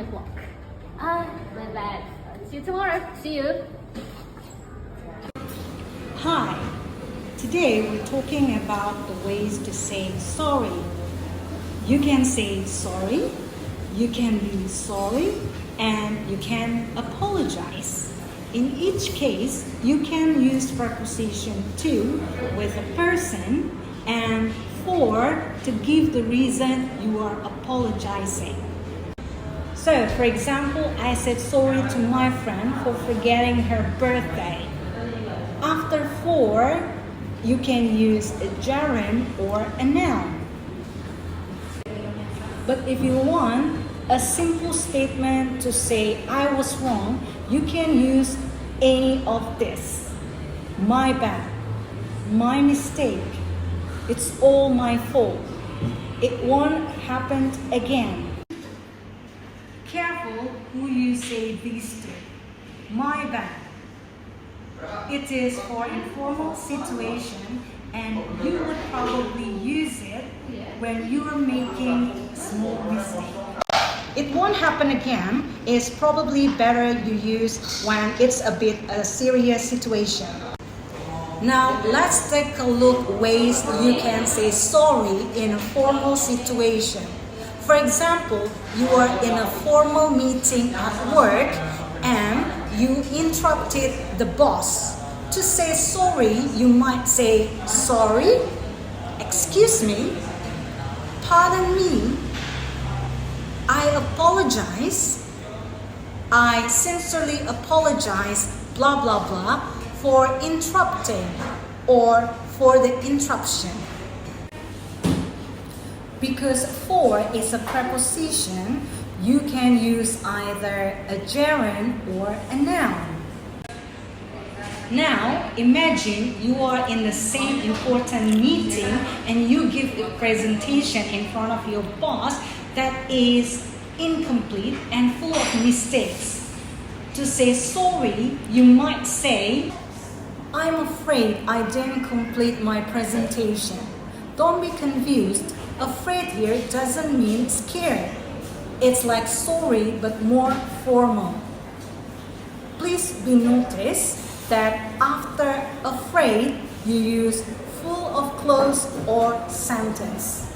o'clock. My bad. See you tomorrow. See you. Hi. Today we're talking about the ways to say sorry. You can say sorry, you can be sorry, and you can apologize. In each case, you can use preposition to with a person and for to give the reason you are apologizing. So, for example, I said sorry to my friend for forgetting her birthday. After for, you can use a gerund or a noun. But if you want a simple statement to say I was wrong, you can use any of this. My bad, my mistake, it's all my fault, it won't happen again. Careful who you say these to. My bad. It is for informal situation and you would probably use it when you are making a small mistake. It won't happen again is probably better you use when it's a bit a serious situation. Now let's take a look ways you can say sorry in a formal situation. For example, you are in a formal meeting at work and you interrupted the boss. To say sorry, you might say sorry, excuse me, pardon me, I apologize, I sincerely apologize, blah blah blah, for interrupting or for the interruption. Because for is a preposition, you can use either a gerund or a noun. Now, imagine you are in the same important meeting and you give a presentation in front of your boss that is incomplete and full of mistakes. To say sorry, you might say, I'm afraid I didn't complete my presentation. Don't be confused. Afraid here doesn't mean scared. It's like sorry but more formal. Please be noticed that after afraid, you use full of clause or sentence.